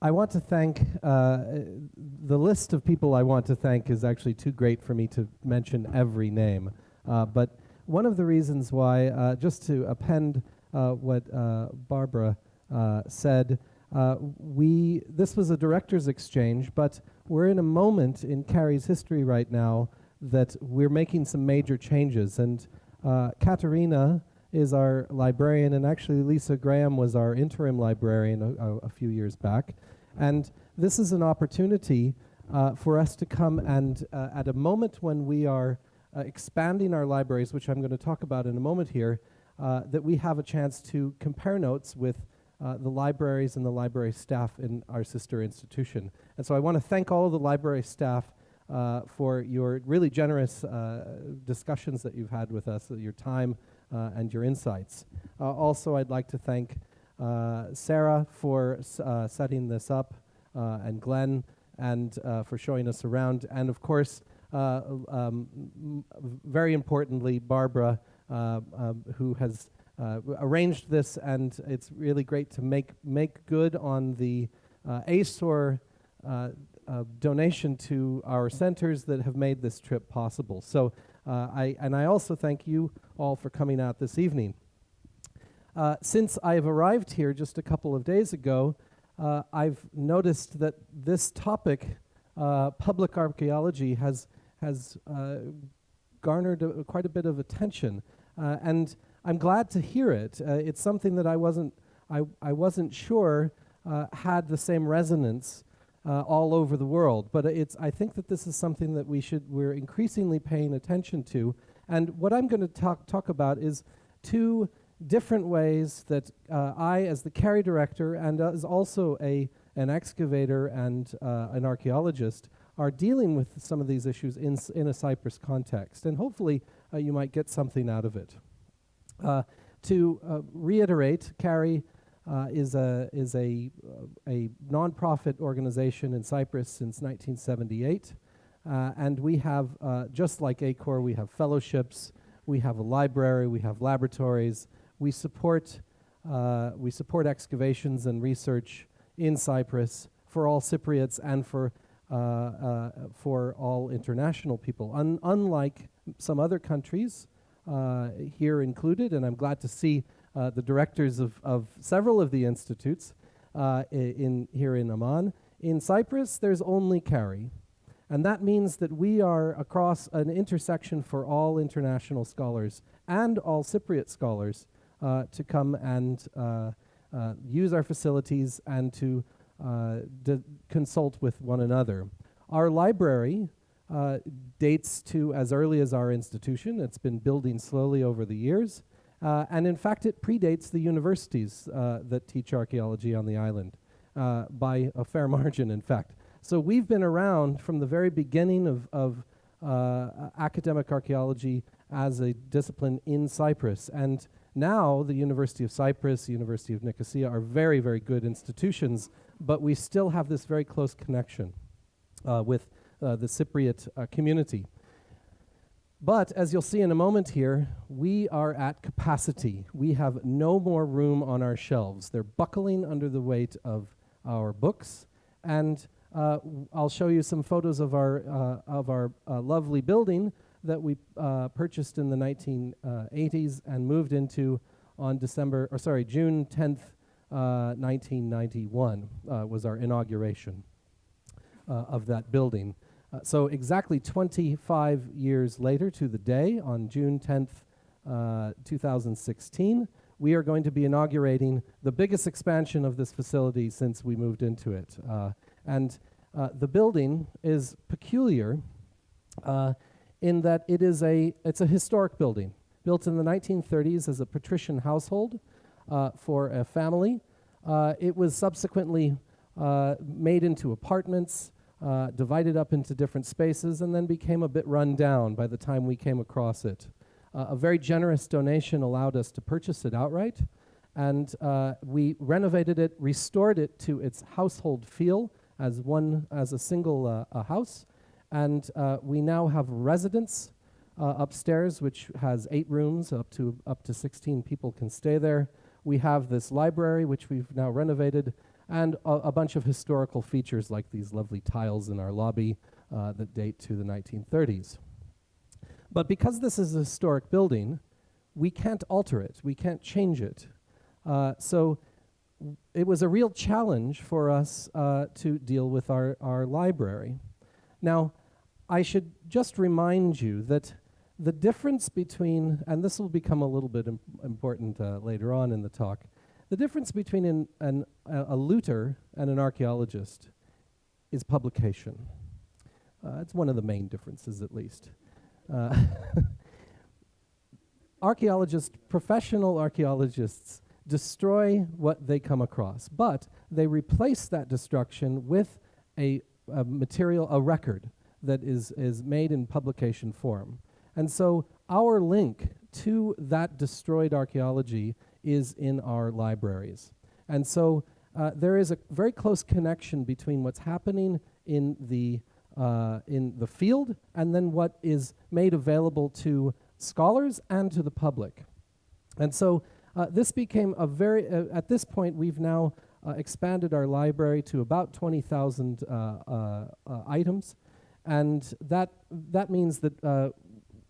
I want to thank, the list of people I want to thank is actually too great for me to mention every name. But one of the reasons why, just to append what Barbara said, this was a director's exchange, but we're in a moment in CAARI's history right now that we're making some major changes. And Katerina is our librarian, and actually Lisa Graham was our interim librarian a few years back. And this is an opportunity for us to come and, at a moment when we are expanding our libraries, which I'm going to talk about in a moment here, that we have a chance to compare notes with the libraries and the library staff in our sister institution. And so I want to thank all of the library staff for your really generous discussions that you've had with us, your time and your insights. Also, I'd like to thank Sarah for setting this up, and Glenn, and for showing us around, and of course, very importantly, Barbara, who has arranged this, and it's really great to make good on the ACOR donation to our centers that have made this trip possible. So I also thank you all for coming out this evening. Since I've arrived here just a couple of days ago, I've noticed that this topic, public archaeology, has garnered quite a bit of attention, and I'm glad to hear it. It's something that I wasn't sure had the same resonance all over the world, but I think that this is something that we're increasingly paying attention to. And what I'm going to talk about is two different ways that I, as the CAARI director and as also an excavator and an archaeologist, are dealing with some of these issues in a Cyprus context. And hopefully you might get something out of it. To reiterate, CAARI is a nonprofit organization in Cyprus since 1978, and we have, just like ACOR, we have fellowships, we have a library, we have laboratories. We support excavations and research in Cyprus for all Cypriots and for all international people. Unlike some other countries, here included, and I'm glad to see the directors of several of the institutes here in Amman. In Cyprus, there's only CAARI, and that means that we are across an intersection for all international scholars and all Cypriot scholars to come and use our facilities and to consult with one another. Our library dates to as early as our institution. It's been building slowly over the years. And in fact, it predates the universities that teach archaeology on the island by a fair margin, in fact. So we've been around from the very beginning of academic archaeology as a discipline in Cyprus. And now the University of Cyprus, the University of Nicosia are very, very good institutions, but we still have this very close connection with the Cypriot community. But as you'll see in a moment here, we are at capacity. We have no more room on our shelves. They're buckling under the weight of our books. And I'll show you some photos of our lovely building that we purchased in the 1980s and moved into on June 10th, 1991 was our inauguration of that building. So exactly 25 years later to the day, on June 10th, 2016, we are going to be inaugurating the biggest expansion of this facility since we moved into it. And the building is peculiar in that it's a historic building, built in the 1930s as a patrician household for a family. It was subsequently made into apartments, divided up into different spaces, and then became a bit run down by the time we came across it. A very generous donation allowed us to purchase it outright, and we renovated it, restored it to its household feel as a single house, and we now have residence upstairs, which has 8 rooms, up to 16 people can stay there. We have this library, which we've now renovated, and a bunch of historical features like these lovely tiles in our lobby that date to the 1930s. But because this is a historic building, we can't alter it, we can't change it. So it was a real challenge for us to deal with our library. Now, I should just remind you that the difference between, and this will become a little bit important later on in the talk, the difference between a looter and an archaeologist is publication. It's one of the main differences, at least. Professional archaeologists destroy what they come across, but they replace that destruction with a material, a record that is made in publication form. And so our link to that destroyed archaeology is in our libraries. And so there is a very close connection between what's happening in the field and then what is made available to scholars and to the public. And so this became a very, at this point we've now expanded our library to about 20,000 items, and that means that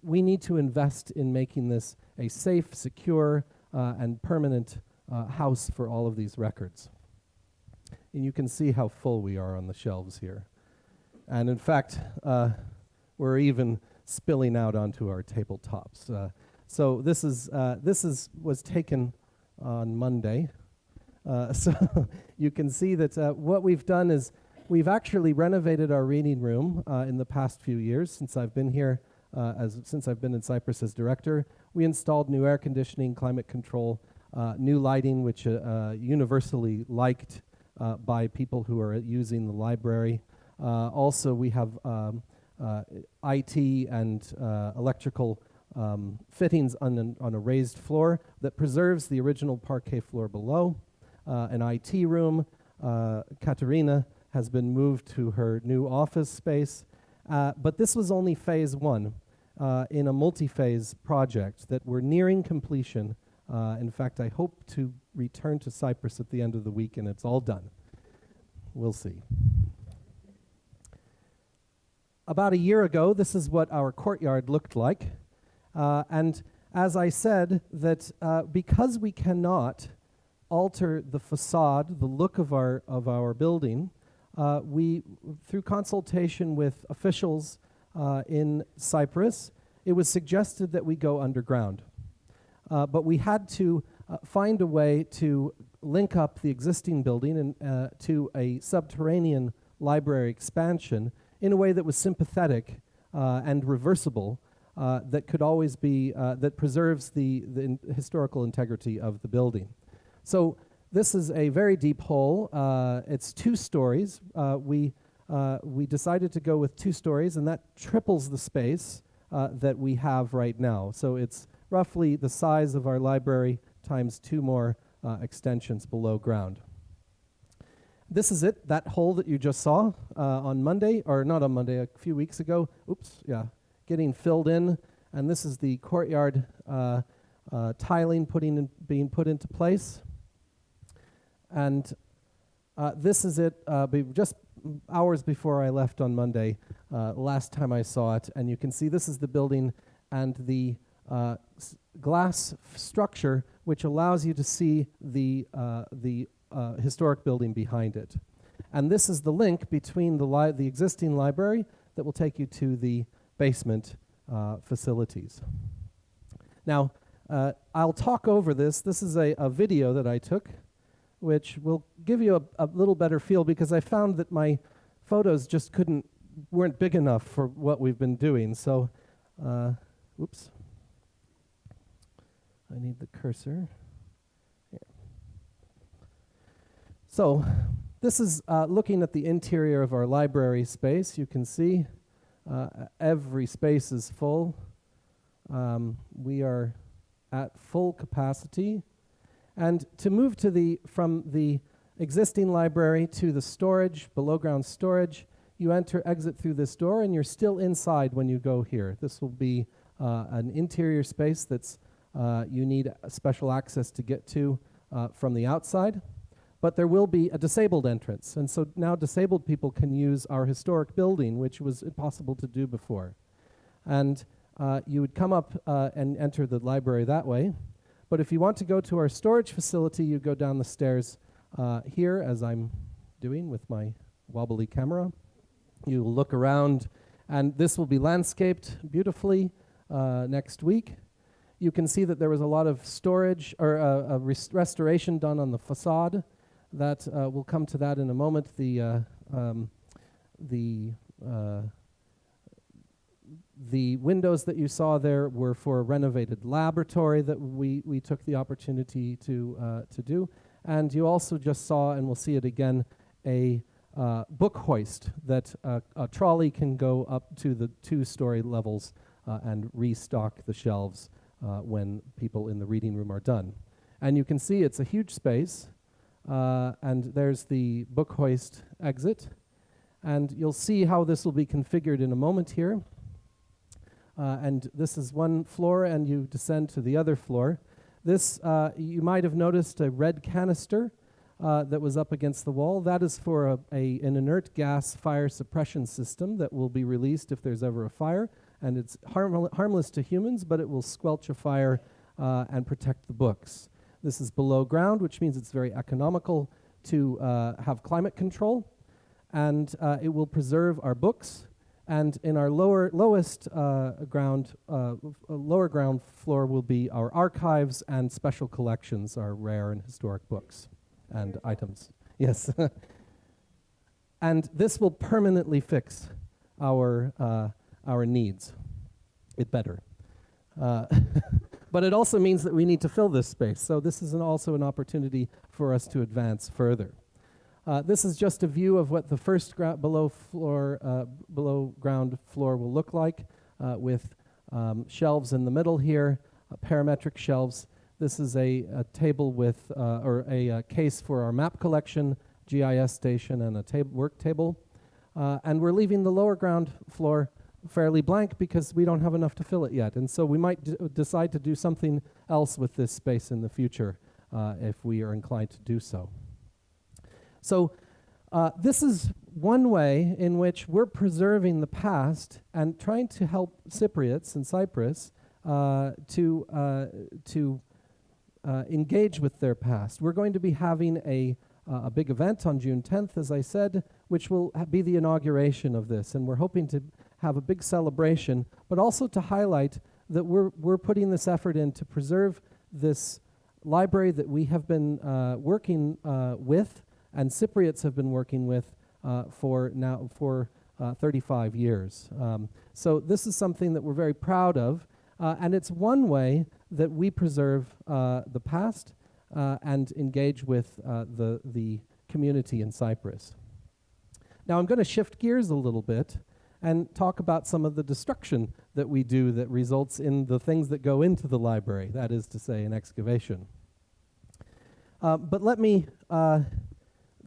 we need to invest in making this a safe, secure, and permanent house for all of these records. And you can see how full we are on the shelves here. And in fact, we're even spilling out onto our tabletops. So this was taken on Monday. So you can see that what we've done is we've actually renovated our reading room in the past few years since I've been here, since I've been in Cyprus as director. We installed new air conditioning, climate control, new lighting, which universally liked by people who are using the library. Also, we have IT and electrical fittings on a raised floor that preserves the original parquet floor below. An IT room. Katerina has been moved to her new office space. But this was only phase one in a multi-phase project that we're nearing completion. In fact, I hope to return to Cyprus at the end of the week and it's all done. We'll see. About a year ago, this is what our courtyard looked like. And as I said, that because we cannot alter the facade, the look of our building, we, through consultation with officials in Cyprus, it was suggested that we go underground. But we had to find a way to link up the existing building and, to a subterranean library expansion in a way that was sympathetic and reversible, that could always be, that preserves the historical integrity of the building. So this is a very deep hole. It's 2 stories. We decided to go with 2 stories, and that triples the space that we have right now. So it's roughly the size of our library times 2 more extensions below ground. This is it, that hole that you just saw on Monday, or not on Monday, a few weeks ago. Oops, yeah, getting filled in. And this is the courtyard tiling being put into place. And this is it, just hours before I left on Monday, last time I saw it. And you can see this is the building and the glass structure, which allows you to see the historic building behind it. And this is the link between the existing library that will take you to the basement facilities. Now, I'll talk over this. This is a video that I took, which will give you a little better feel, because I found that my photos just weren't big enough for what we've been doing. So, oops. I need the cursor. Here. So, this is looking at the interior of our library space. You can see every space is full. We are at full capacity. And to move from the existing library to the storage, below ground storage, you exit through this door, and you're still inside when you go here. This will be an interior space that's you need special access to get to from the outside. but there will be a disabled entrance. And so now disabled people can use our historic building, which was impossible to do before. And you would come up and enter the library that way. But if you want to go to our storage facility, you go down the stairs here, as I'm doing with my wobbly camera. You look around, and this will be landscaped beautifully next week. You can see that there was a lot of storage or restoration done on the facade. That we'll come to that in a moment. The windows that you saw there were for a renovated laboratory that we took the opportunity to do. And you also just saw, and we'll see it again, a book hoist that a trolley can go up to the 2-story levels and restock the shelves when people in the reading room are done. And you can see it's a huge space, and there's the book hoist exit. And you'll see how this will be configured in a moment here. And this is one floor, and you descend to the other floor. This, you might have noticed a red canister that was up against the wall. That is for an inert gas fire suppression system that will be released if there's ever a fire. And it's harmless to humans, but it will squelch a fire and protect the books. This is below ground, which means it's very economical to have climate control. And it will preserve our books. And in our lower ground floor will be our archives and special collections, our rare and historic books and items. Yes. And this will permanently fix our needs. It better. But it also means that we need to fill this space. So this is also an opportunity for us to advance further. This is just a view of what the first below ground floor will look like, with shelves in the middle here, parametric shelves. This is a table with, or a case for our map collection, GIS station, and a work table. And we're leaving the lower ground floor fairly blank because we don't have enough to fill it yet. And so we might decide to do something else with this space in the future if we are inclined to do so. So this is one way in which we're preserving the past and trying to help Cypriots in Cyprus to engage with their past. We're going to be having a big event on June 10th, as I said, which will be the inauguration of this. And we're hoping to have a big celebration, but also to highlight that we're putting this effort in to preserve this library that we have been working with, and Cypriots have been working with for 35 years. So this is something that we're very proud of, and it's one way that we preserve the past and engage with the community in Cyprus. Now I'm going to shift gears a little bit and talk about some of the destruction that we do that results in the things that go into the library, that is to say, an excavation. But let me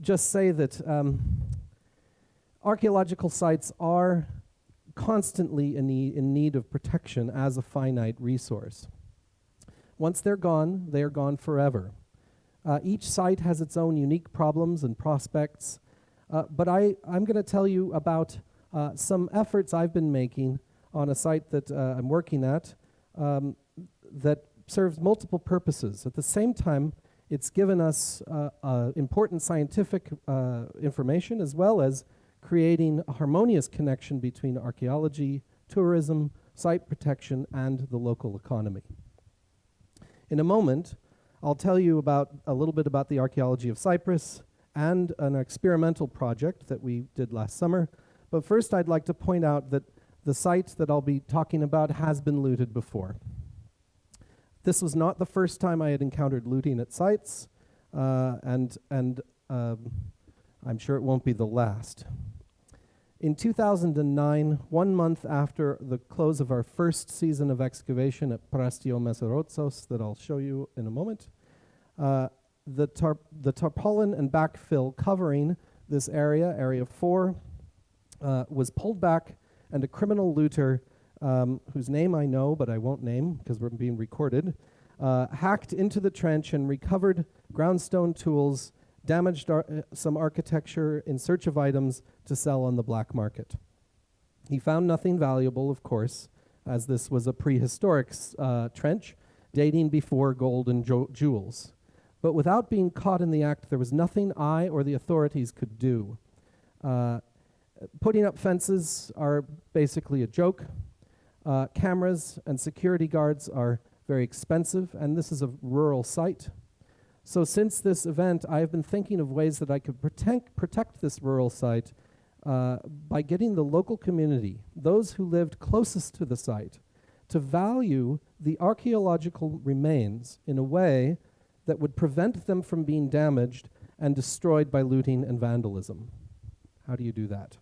just say that archaeological sites are constantly in need of protection as a finite resource. Once they're gone, they are gone forever. Each site has its own unique problems and prospects, but I'm going to tell you about some efforts I've been making on a site that I'm working at that serves multiple purposes. At the same time, it's given us important scientific information, as well as creating a harmonious connection between archaeology, tourism, site protection, and the local economy. In a moment, I'll tell you a little bit about the archaeology of Cyprus and an experimental project that we did last summer. But first, I'd like to point out that the site that I'll be talking about has been looted before. This was not the first time I had encountered looting at sites, and I'm sure it won't be the last. In 2009, 1 month after the close of our first season of excavation at Prastio-Mesorotsos, that I'll show you in a moment, the tarpaulin and backfill covering this area, Area 4, was pulled back, and a criminal looter, whose name I know but I won't name because we're being recorded, hacked into the trench and recovered groundstone tools, damaged some architecture in search of items to sell on the black market. He found nothing valuable, of course, as this was a prehistoric trench dating before gold and jewels. But without being caught in the act, there was nothing I or the authorities could do. Putting up fences are basically a joke. Cameras and security guards are very expensive, and this is a rural site. So since this event, I have been thinking of ways that I could protect this rural site by getting the local community, those who lived closest to the site, to value the archaeological remains in a way that would prevent them from being damaged and destroyed by looting and vandalism. How do you do that?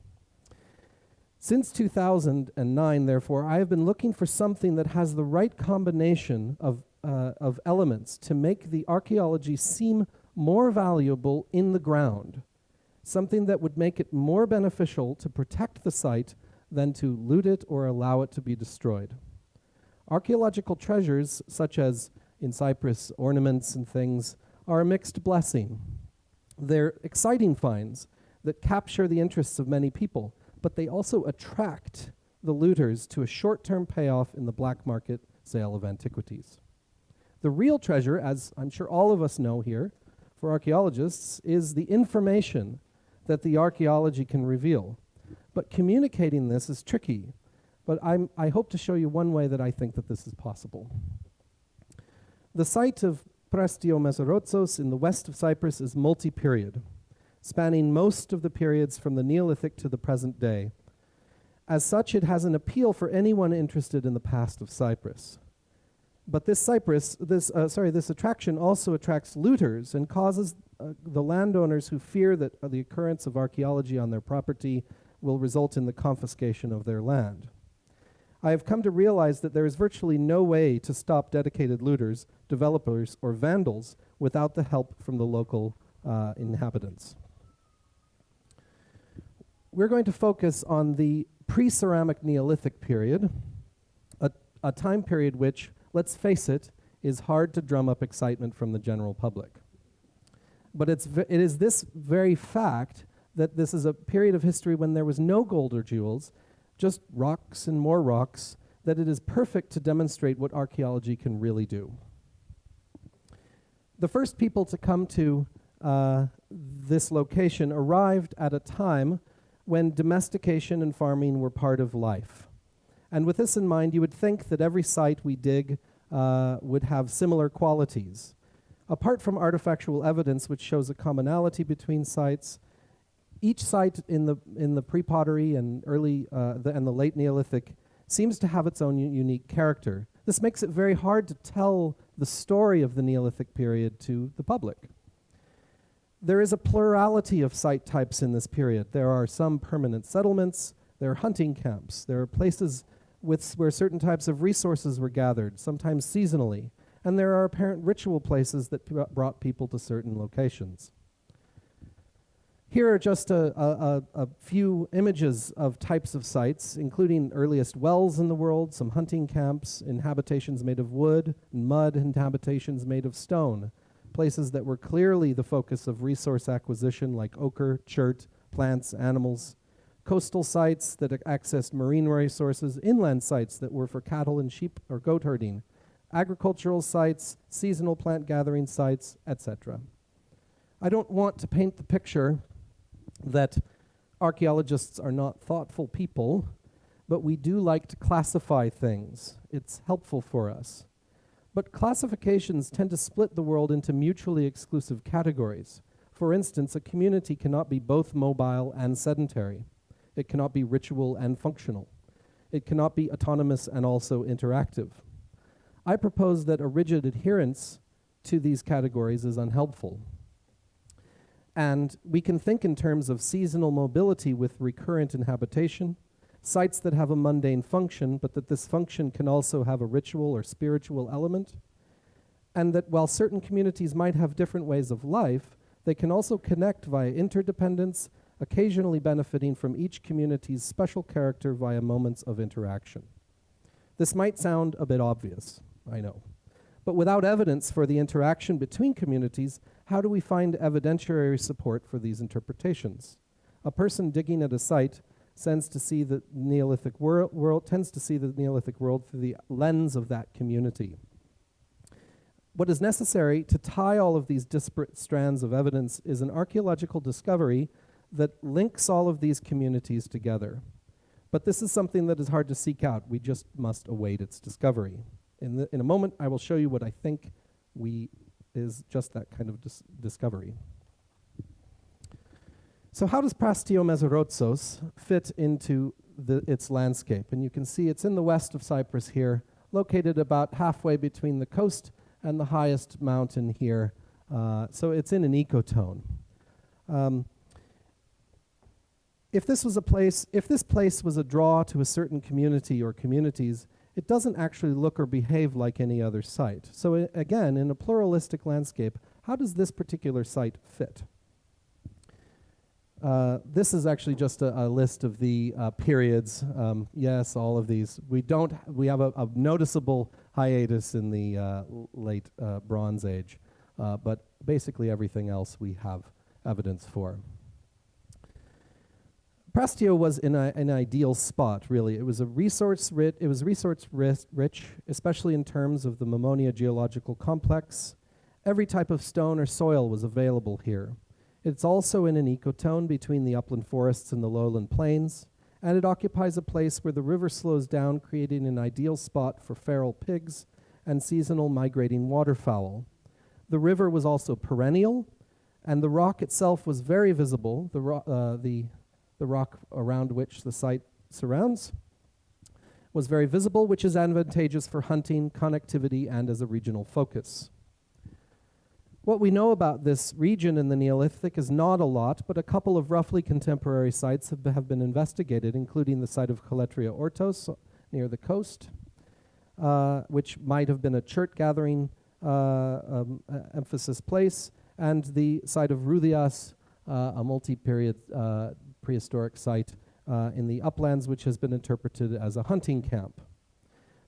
Since 2009, therefore, I have been looking for something that has the right combination of elements to make the archaeology seem more valuable in the ground, something that would make it more beneficial to protect the site than to loot it or allow it to be destroyed. Archaeological treasures, such as in Cyprus, ornaments and things, are a mixed blessing. They're exciting finds that capture the interests of many people, but they also attract the looters to a short-term payoff in the black market sale of antiquities. The real treasure, as I'm sure all of us know here, for archaeologists, is the information that the archaeology can reveal. But communicating this is tricky, but I hope to show you one way that I think that this is possible. The site of Prastio-Mesorotsos in the west of Cyprus is multi-period, spanning most of the periods from the Neolithic to the present day. As such, it has an appeal for anyone interested in the past of Cyprus. But this attraction also attracts looters and causes the landowners who fear that the occurrence of archaeology on their property will result in the confiscation of their land. I have come to realize that there is virtually no way to stop dedicated looters, developers, or vandals without the help from the local inhabitants. We're going to focus on the pre-ceramic Neolithic period, a time period which, let's face it, is hard to drum up excitement from the general public. But it is this very fact that this is a period of history when there was no gold or jewels, just rocks and more rocks, that it is perfect to demonstrate what archaeology can really do. The first people to come to this location arrived at a time when domestication and farming were part of life. And with this in mind, you would think that every site we dig would have similar qualities. Apart from artifactual evidence which shows a commonality between sites, each site in the pre-pottery and the late Neolithic seems to have its own unique character. This makes it very hard to tell the story of the Neolithic period to the public. There is a plurality of site types in this period. There are some permanent settlements, there are hunting camps, there are places where certain types of resources were gathered, sometimes seasonally, and there are apparent ritual places that brought people to certain locations. Here are just a few images of types of sites, including earliest wells in the world, some hunting camps, inhabitations made of wood, mud, and habitations made of stone, places that were clearly the focus of resource acquisition like ochre, chert, plants, animals, coastal sites that accessed marine resources, inland sites that were for cattle and sheep or goat herding, agricultural sites, seasonal plant gathering sites, etc. I don't want to paint the picture that archaeologists are not thoughtful people, but we do like to classify things. It's helpful for us. But classifications tend to split the world into mutually exclusive categories. For instance, a community cannot be both mobile and sedentary. It cannot be ritual and functional. It cannot be autonomous and also interactive. I propose that a rigid adherence to these categories is unhelpful. And we can think in terms of seasonal mobility with recurrent inhabitation, sites that have a mundane function, but that this function can also have a ritual or spiritual element, and that while certain communities might have different ways of life, they can also connect via interdependence, occasionally benefiting from each community's special character via moments of interaction. This might sound a bit obvious, I know. But without evidence for the interaction between communities, how do we find evidentiary support for these interpretations? A person digging at a site tends to see the Neolithic world through the lens of that community. What is necessary to tie all of these disparate strands of evidence is an archaeological discovery that links all of these communities together. But this is something that is hard to seek out. We just must await its discovery. In a moment, I will show you what I think is just that kind of discovery. So how does Prastio-Mesorotsos fit into its landscape? And you can see it's in the west of Cyprus here, located about halfway between the coast and the highest mountain here. So it's in an ecotone. If this place was a draw to a certain community or communities, it doesn't actually look or behave like any other site. So again, in a pluralistic landscape, how does this particular site fit? This is actually just a list of the periods. Yes, all of these. We have a noticeable hiatus in the late Bronze Age, but basically everything else we have evidence for. Prastio was in an ideal spot, really. It was resource rich, especially in terms of the Mammonia geological complex. Every type of stone or soil was available here. It's also in an ecotone between the upland forests and the lowland plains, and it occupies a place where the river slows down, creating an ideal spot for feral pigs and seasonal migrating waterfowl. The river was also perennial, and the rock itself was very visible. The rock around which the site surrounds was very visible, which is advantageous for hunting, connectivity, and as a regional focus. What we know about this region in the Neolithic is not a lot, but a couple of roughly contemporary sites have been investigated, including the site of Prastio-Mesorotsos near the coast, which might have been a chert gathering emphasis place, and the site of Roudias, a multi-period prehistoric site in the uplands, which has been interpreted as a hunting camp.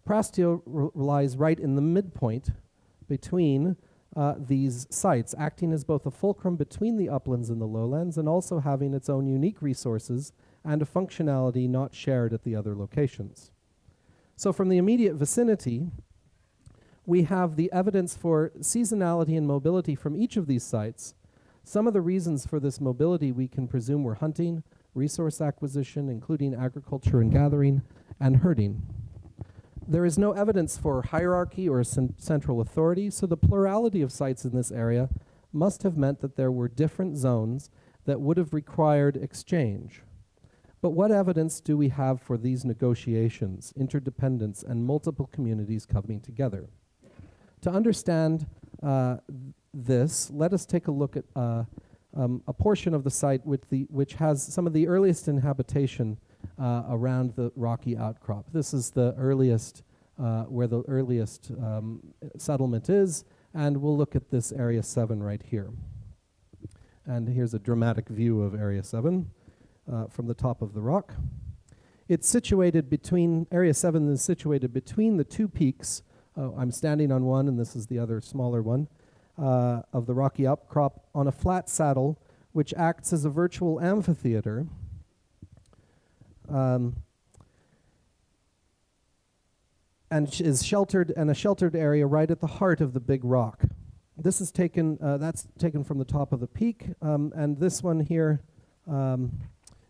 Prastio lies right in the midpoint between these sites, acting as both a fulcrum between the uplands and the lowlands, and also having its own unique resources and a functionality not shared at the other locations. So from the immediate vicinity, we have the evidence for seasonality and mobility from each of these sites. Some of the reasons for this mobility we can presume were hunting, resource acquisition, including agriculture and gathering, and herding. There is no evidence for hierarchy or central authority, so the plurality of sites in this area must have meant that there were different zones that would have required exchange. But what evidence do we have for these negotiations, interdependence, and multiple communities coming together? To understand this, let us take a look at a portion of the site which has some of the earliest inhabitation around the rocky outcrop. This is the earliest, where the earliest settlement is, and we'll look at this Area 7 right here. And here's a dramatic view of Area 7 from the top of the rock. It's situated between, Area 7 is situated between the two peaks. I'm standing on one, and this is the other smaller one, of the rocky outcrop on a flat saddle, which acts as a virtual amphitheater. And is sheltered, and a sheltered area right at the heart of the big rock. This is taken, that's taken from the top of the peak, and this one here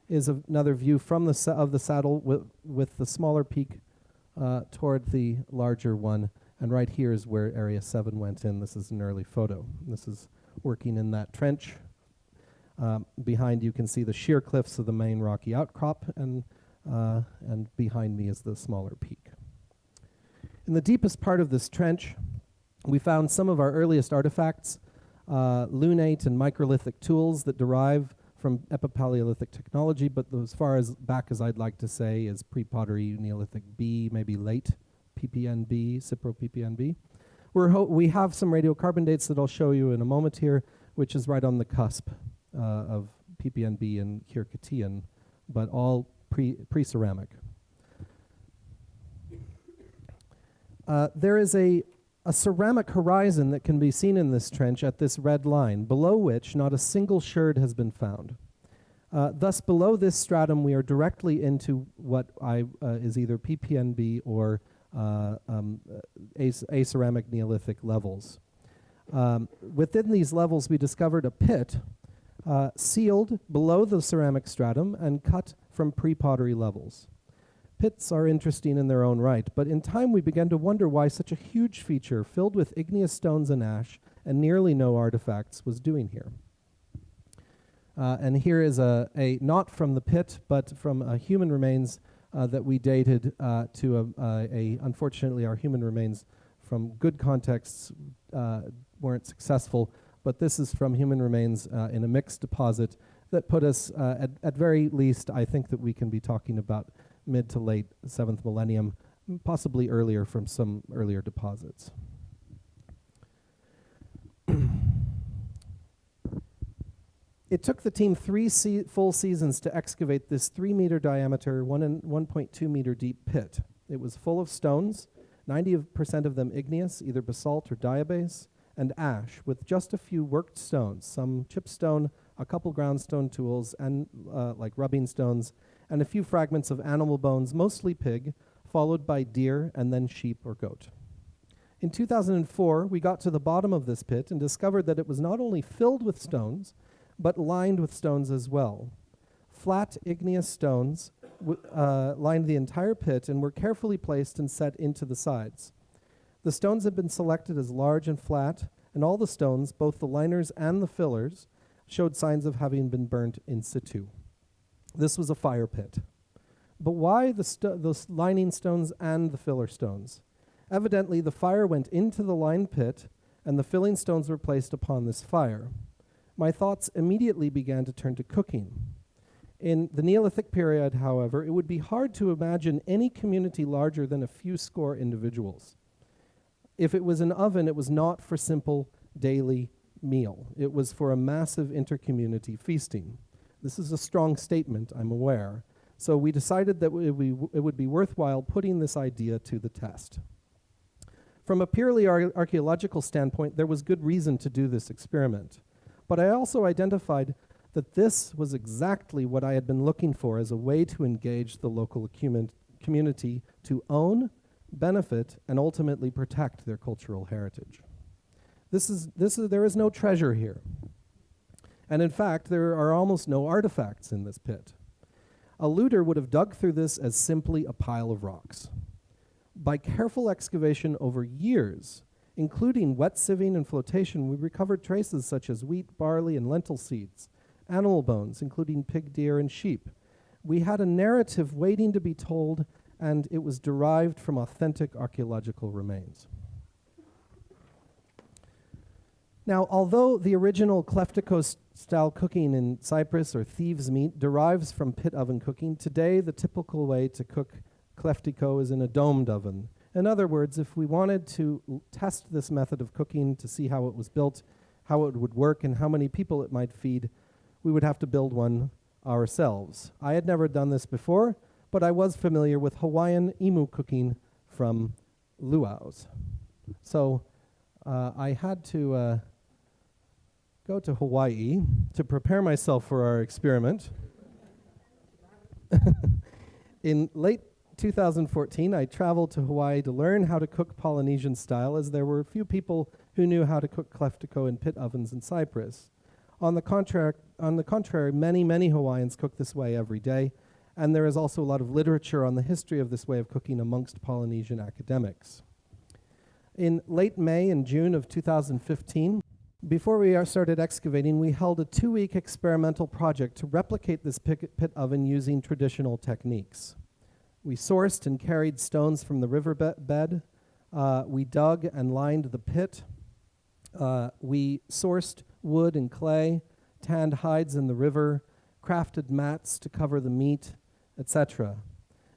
is another view from the saddle with the smaller peak toward the larger one. And right here is where Area 7 went in. This is an early photo. This is working in that trench. Behind you can see the sheer cliffs of the main rocky outcrop, and behind me is the smaller peak. In the deepest part of this trench, we found some of our earliest artifacts, lunate and microlithic tools that derive from Epipaleolithic technology, but as far as back as I'd like to say is pre-pottery Neolithic B, maybe late PPNB, Cypro PPNB. We have some radiocarbon dates that I'll show you in a moment here, which is right on the cusp of PPNB and Kirkatian, but all pre-ceramic. There is a A ceramic horizon that can be seen in this trench at this red line, below which not a single sherd has been found. Thus, below this stratum, we are directly into what is either PPNB or aceramic Neolithic levels. Within these levels, we discovered a pit sealed below the ceramic stratum and cut from pre-pottery levels. Pits are interesting in their own right, but in time we began to wonder why such a huge feature filled with igneous stones and ash and nearly no artifacts was doing here. And here is a not from the pit, but from human remains that we dated to unfortunately our human remains from good contexts weren't successful, but this is from human remains in a mixed deposit that put us, at very least, I think that we can be talking about mid to late 7th millennium, possibly earlier from some earlier deposits. It took the team 3 full seasons to excavate this 3-meter diameter, 1.2 meter deep pit. It was full of stones, 90% of them igneous, either basalt or diabase, and ash, with just a few worked stones, some chipstone, a couple groundstone tools, and like rubbing stones, and a few fragments of animal bones, mostly pig, followed by deer, and then sheep or goat. In 2004, we got to the bottom of this pit and discovered that it was not only filled with stones, but lined with stones as well. Flat igneous stones lined the entire pit and were carefully placed and set into the sides. The stones had been selected as large and flat, and all the stones, both the liners and the fillers, showed signs of having been burnt in situ. This was a fire pit. But why those lining stones and the filler stones? Evidently, the fire went into the lined pit, and the filling stones were placed upon this fire. My thoughts immediately began to turn to cooking. In the Neolithic period, however, it would be hard to imagine any community larger than a few score individuals. If it was an oven, it was not for simple daily meal. It was for a massive inter-community feasting. This is a strong statement, I'm aware. So we decided that it would be worthwhile putting this idea to the test. From a purely archaeological standpoint, there was good reason to do this experiment. But I also identified that this was exactly what I had been looking for as a way to engage the local community to own, benefit, and ultimately protect their cultural heritage. There is no treasure here. And in fact, there are almost no artifacts in this pit. A looter would have dug through this as simply a pile of rocks. By careful excavation over years, including wet sieving and flotation, we recovered traces such as wheat, barley, and lentil seeds, animal bones, including pig, deer, and sheep. We had a narrative waiting to be told, and it was derived from authentic archaeological remains. Now, although the original kleftiko-style cooking in Cyprus, or thieves' meat, derives from pit oven cooking, today the typical way to cook kleftiko is in a domed oven. In other words, if we wanted to test this method of cooking to see how it was built, how it would work, and how many people it might feed, we would have to build one ourselves. I had never done this before, but I was familiar with Hawaiian imu cooking from luau's. So I had to go to Hawaii to prepare myself for our experiment. In late 2014, I traveled to Hawaii to learn how to cook Polynesian style, as there were few people who knew how to cook kleftiko in pit ovens in Cyprus. On the contrary, many Hawaiians cook this way every day, and there is also a lot of literature on the history of this way of cooking amongst Polynesian academics. In late May and June of 2015, before we started excavating, we held a 2-week experimental project to replicate this pit oven using traditional techniques. We sourced and carried stones from the riverbed. We dug and lined the pit. We sourced wood and clay, tanned hides in the river, crafted mats to cover the meat, etc.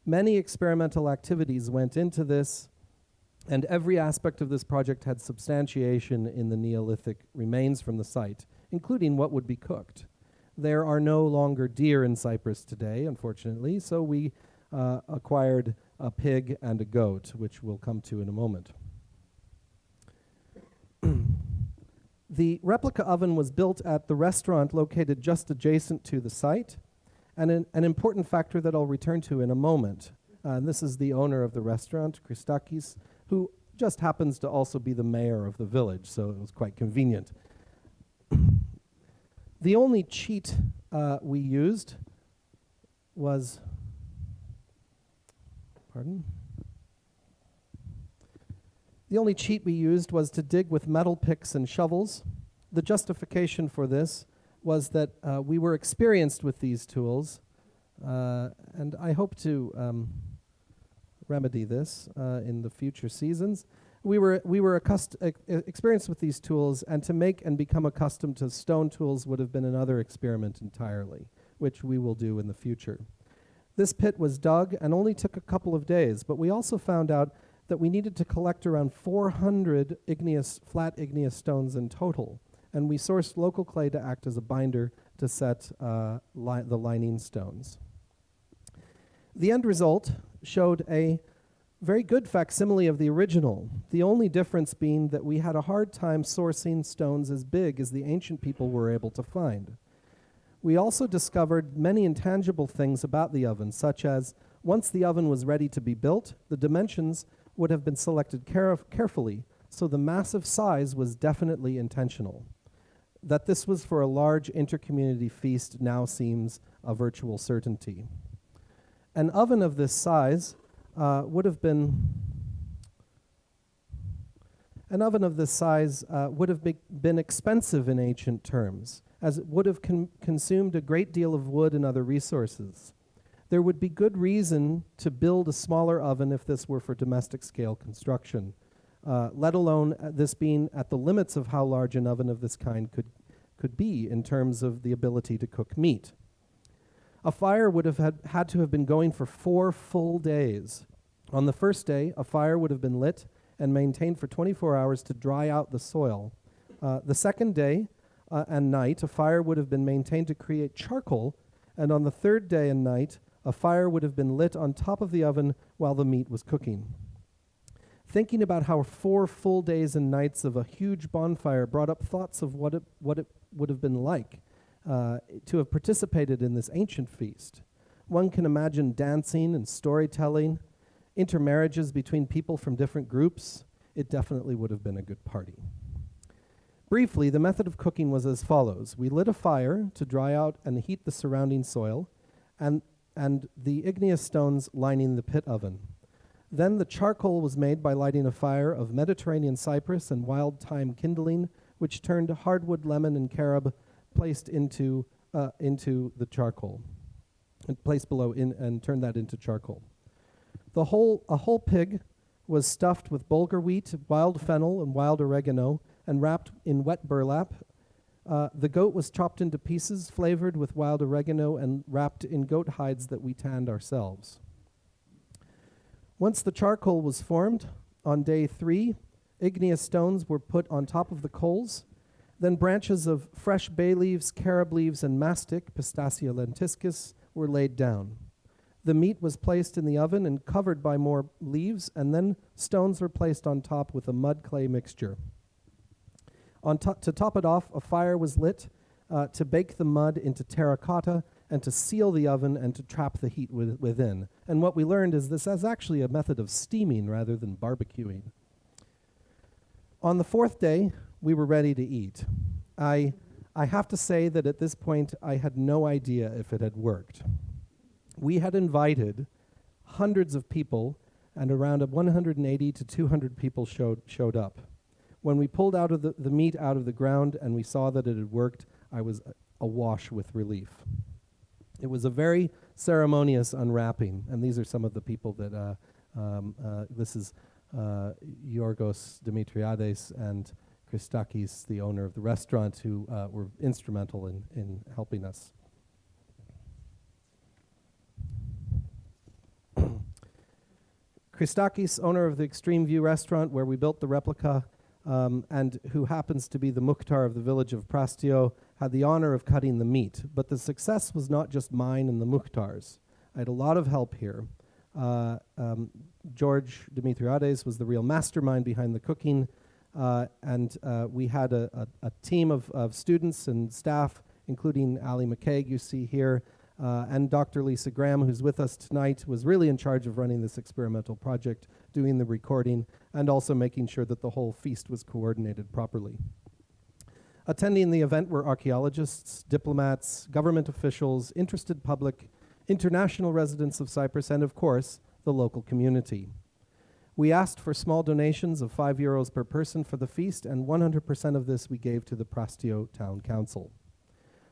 Many experimental activities went into this, and every aspect of this project had substantiation in the Neolithic remains from the site, including what would be cooked. There are no longer deer in Cyprus today, unfortunately, so we acquired a pig and a goat, which we'll come to in a moment. The replica oven was built at the restaurant located just adjacent to the site, and an important factor that I'll return to in a moment. This is the owner of the restaurant, Christakis, who just happens to also be the mayor of the village, so it was quite convenient. The only cheat we used was, the only cheat we used was to dig with metal picks and shovels. The justification for this was that we were experienced with these tools, and I hope to remedy this in the future seasons. We were experienced with these tools, and to make and become accustomed to stone tools would have been another experiment entirely, which we will do in the future. This pit was dug and only took a couple of days, but we also found out that we needed to collect around 400 flat igneous stones in total, and we sourced local clay to act as a binder to set the lining stones. The end result showed a very good facsimile of the original, the only difference being that we had a hard time sourcing stones as big as the ancient people were able to find. We also discovered many intangible things about the oven, such as once the oven was ready to be built, the dimensions would have been selected carefully, so the massive size was definitely intentional. That this was for a large intercommunity feast now seems a virtual certainty. An oven of this size would have been expensive in ancient terms, as it would have consumed a great deal of wood and other resources. There would be good reason to build a smaller oven if this were for domestic scale construction, let alone this being at the limits of how large an oven of this kind could be in terms of the ability to cook meat. A fire would have had to have been going for 4 full days. On the first day, a fire would have been lit and maintained for 24 hours to dry out the soil. The second day and night, a fire would have been maintained to create charcoal, and on the third day and night, a fire would have been lit on top of the oven while the meat was cooking. Thinking about how 4 full days and nights of a huge bonfire brought up thoughts of what it would have been like to have participated in this ancient feast. One can imagine dancing and storytelling, intermarriages between people from different groups. It definitely would have been a good party. Briefly, the method of cooking was as follows. We lit a fire to dry out and heat the surrounding soil, and the igneous stones lining the pit oven. Then the charcoal was made by lighting a fire of Mediterranean cypress and wild thyme kindling, which turned hardwood, lemon, and carob placed into the charcoal, and placed below and turned that into charcoal. A whole pig was stuffed with bulgur wheat, wild fennel, and wild oregano, and wrapped in wet burlap. The goat was chopped into pieces, flavored with wild oregano, and wrapped in goat hides that we tanned ourselves. Once the charcoal was formed, on day 3, igneous stones were put on top of the coals. Then branches of fresh bay leaves, carob leaves, and mastic, Pistacia lentiscus, were laid down. The meat was placed in the oven and covered by more leaves, and then stones were placed on top with a mud-clay mixture. To top it off, a fire was lit to bake the mud into terracotta and to seal the oven and to trap the heat within. And what we learned is this is actually a method of steaming rather than barbecuing. On the 4th day, we were ready to eat. I have to say that at this point, I had no idea if it had worked. We had invited hundreds of people, and around 180 to 200 people showed up. When we pulled out of the meat out of the ground and we saw that it had worked, I was awash with relief. It was a very ceremonious unwrapping, and these are some of the people that, this is Yorgos Dimitriades and Christakis, the owner of the restaurant, who were instrumental in helping us. Christakis, owner of the Extreme View restaurant where we built the replica, and who happens to be the Mukhtar of the village of Prastio, had the honor of cutting the meat. But the success was not just mine and the Mukhtar's. I had a lot of help here. George Dimitriades was the real mastermind behind the cooking. and we had a team of students and staff, including Ali McCaig, you see here, and Dr. Lisa Graham, who's with us tonight, was really in charge of running this experimental project, doing the recording, and also making sure that the whole feast was coordinated properly. Attending the event were archaeologists, diplomats, government officials, interested public, international residents of Cyprus, and of course, the local community. We asked for small donations of €5 per person for the feast, and 100% of this we gave to the Prastio Town Council.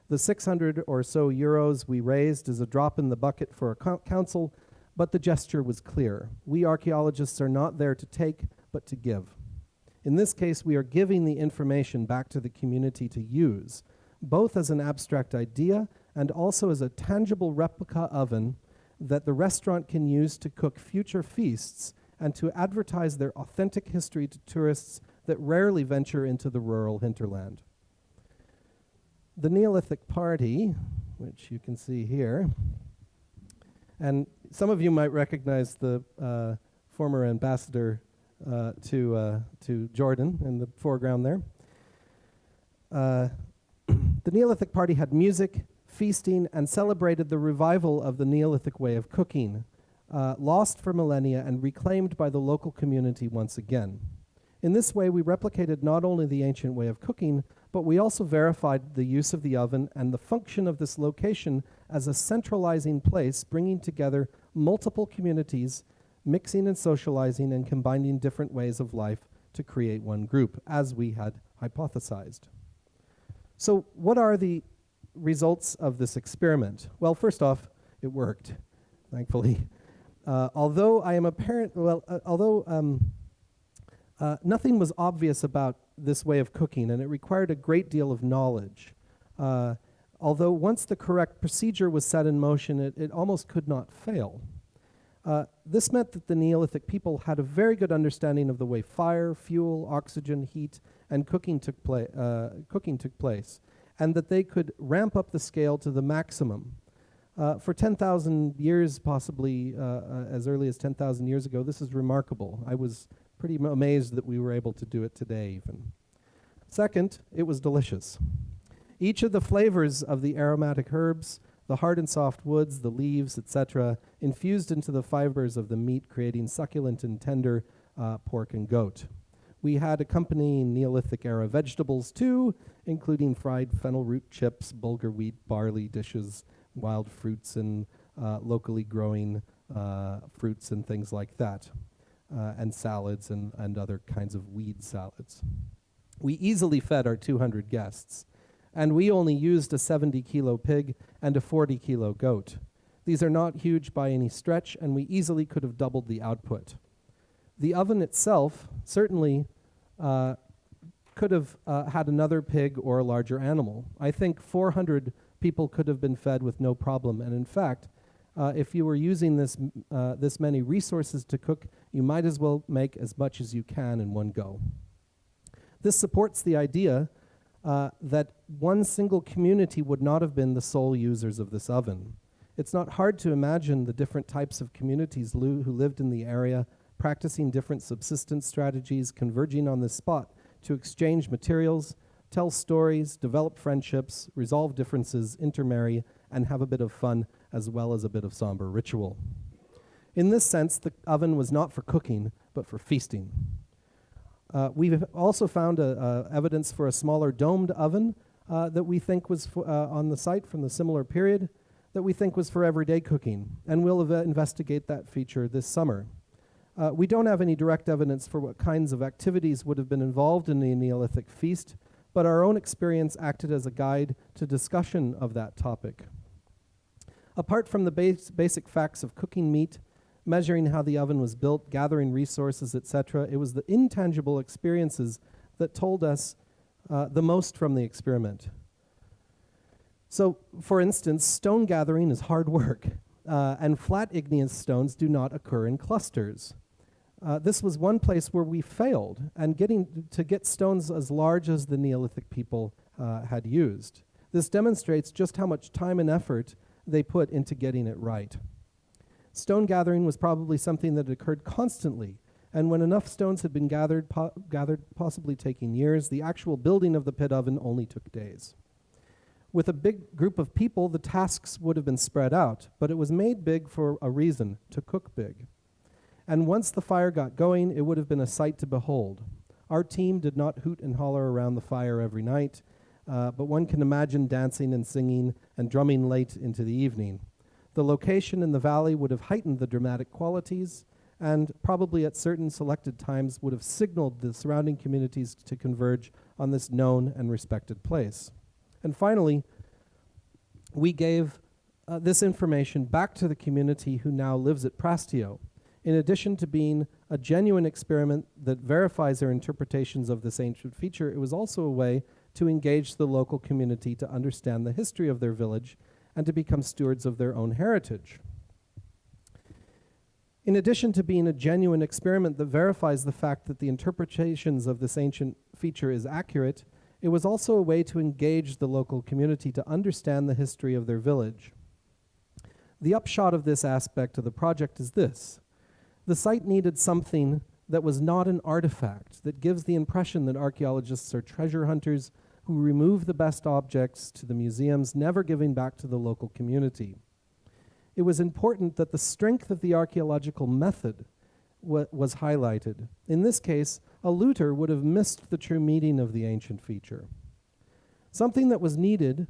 The 600 or so euros we raised is a drop in the bucket for a council, but the gesture was clear. We archaeologists are not there to take, but to give. In this case, we are giving the information back to the community to use, both as an abstract idea and also as a tangible replica oven that the restaurant can use to cook future feasts and to advertise their authentic history to tourists that rarely venture into the rural hinterland. The Neolithic party, which you can see here, and some of you might recognize the former ambassador to Jordan in the foreground there. The Neolithic party had music, feasting, and celebrated the revival of the Neolithic way of cooking, lost for millennia and reclaimed by the local community once again. In this way, we replicated not only the ancient way of cooking, but we also verified the use of the oven and the function of this location as a centralizing place, bringing together multiple communities, mixing and socializing and combining different ways of life to create one group, as we had hypothesized. So what are the results of this experiment? Well, first off, it worked, thankfully. Although nothing was obvious about this way of cooking, and it required a great deal of knowledge. Although once the correct procedure was set in motion, it almost could not fail. This meant that the Neolithic people had a very good understanding of the way fire, fuel, oxygen, heat, and cooking took place, and that they could ramp up the scale to the maximum. For 10,000 years, possibly as early as 10,000 years ago, this is remarkable. I was pretty amazed that we were able to do it today even. Second, it was delicious. Each of the flavors of the aromatic herbs, the hard and soft woods, the leaves, etc., infused into the fibers of the meat, creating succulent and tender pork and goat. We had accompanying Neolithic era vegetables too, including fried fennel root chips, bulgur wheat, barley dishes, wild fruits, and locally growing fruits and things like that. And salads and other kinds of weed salads. We easily fed our 200 guests, and we only used a 70-kilo pig and a 40-kilo goat. These are not huge by any stretch, and we easily could have doubled the output. The oven itself certainly could have had another pig or a larger animal. I think 400 people could have been fed with no problem, and in fact, if you were using this many resources to cook, you might as well make as much as you can in one go. This supports the idea that one single community would not have been the sole users of this oven. It's not hard to imagine the different types of communities who lived in the area, practicing different subsistence strategies, converging on this spot to exchange materials, tell stories, develop friendships, resolve differences, intermarry, and have a bit of fun as well as a bit of somber ritual. In this sense, the oven was not for cooking, but for feasting. We've also found evidence for a smaller domed oven that we think was on the site from the similar period that we think was for everyday cooking, and we'll investigate that feature this summer. We don't have any direct evidence for what kinds of activities would have been involved in the Neolithic feast, but our own experience acted as a guide to discussion of that topic. Apart from the basic facts of cooking meat, measuring how the oven was built, gathering resources, etc., it was the intangible experiences that told us the most from the experiment. So, for instance, stone gathering is hard work, and flat igneous stones do not occur in clusters. This was one place where we failed, and get stones as large as the Neolithic people had used. This demonstrates just how much time and effort they put into getting it right. Stone gathering was probably something that occurred constantly, and when enough stones had been gathered, possibly taking years, the actual building of the pit oven only took days. With a big group of people, the tasks would have been spread out, but it was made big for a reason, to cook big. And once the fire got going, it would have been a sight to behold. Our team did not hoot and holler around the fire every night, but one can imagine dancing and singing and drumming late into the evening. The location in the valley would have heightened the dramatic qualities, and probably at certain selected times would have signaled the surrounding communities to converge on this known and respected place. And finally, we gave this information back to the community who now lives at Prastio. In addition to being a genuine experiment that verifies their interpretations of this ancient feature, it was also a way to engage the local community to understand the history of their village and to become stewards of their own heritage. In addition to being a genuine experiment that verifies the fact that the interpretations of this ancient feature is accurate, it was also a way to engage the local community to understand the history of their village. The upshot of this aspect of the project is this. The site needed something that was not an artifact, that gives the impression that archaeologists are treasure hunters who remove the best objects to the museums, never giving back to the local community. It was important that the strength of the archaeological method was highlighted. In this case, a looter would have missed the true meaning of the ancient feature. Something that was needed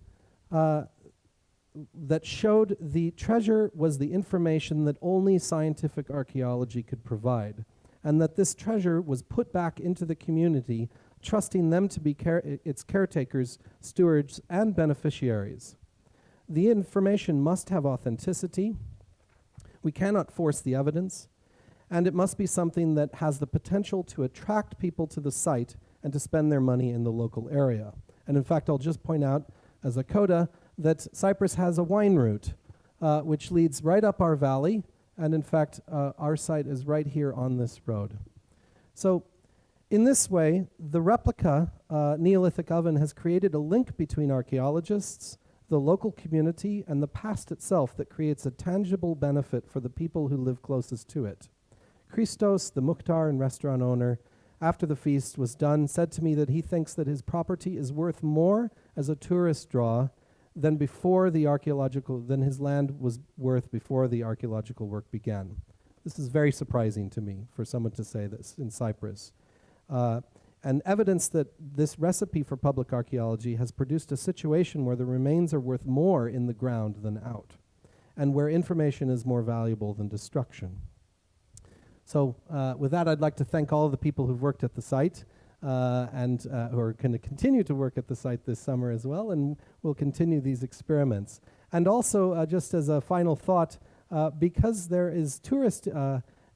that showed the treasure was the information that only scientific archaeology could provide, and that this treasure was put back into the community, trusting them to be its caretakers, stewards, and beneficiaries. The information must have authenticity. We cannot force the evidence, and it must be something that has the potential to attract people to the site and to spend their money in the local area. And in fact, I'll just point out as a coda that Cyprus has a wine route, which leads right up our valley, and in fact, our site is right here on this road. So in this way, the replica Neolithic oven has created a link between archaeologists, the local community, and the past itself that creates a tangible benefit for the people who live closest to it. Christos, the Mukhtar and restaurant owner, after the feast was done, said to me that he thinks that his property is worth more as a tourist draw than his land was worth before the archaeological work began. This is very surprising to me for someone to say this in Cyprus. And evidence that this recipe for public archaeology has produced a situation where the remains are worth more in the ground than out, and where information is more valuable than destruction. So with that, I'd like to thank all of the people who've worked at the site and who are going to continue to work at the site this summer as well, and will continue these experiments. And also, just as a final thought, because there is tourist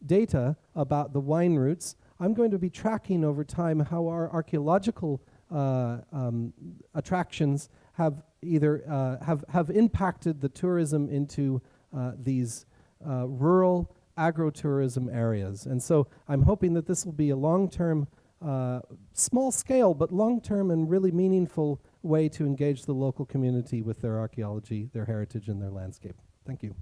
data about the wine routes, I'm going to be tracking over time how our archaeological attractions have either have impacted the tourism into these rural agro-tourism areas. And so I'm hoping that this will be a long-term, small scale, but long-term and really meaningful way to engage the local community with their archaeology, their heritage, and their landscape. Thank you.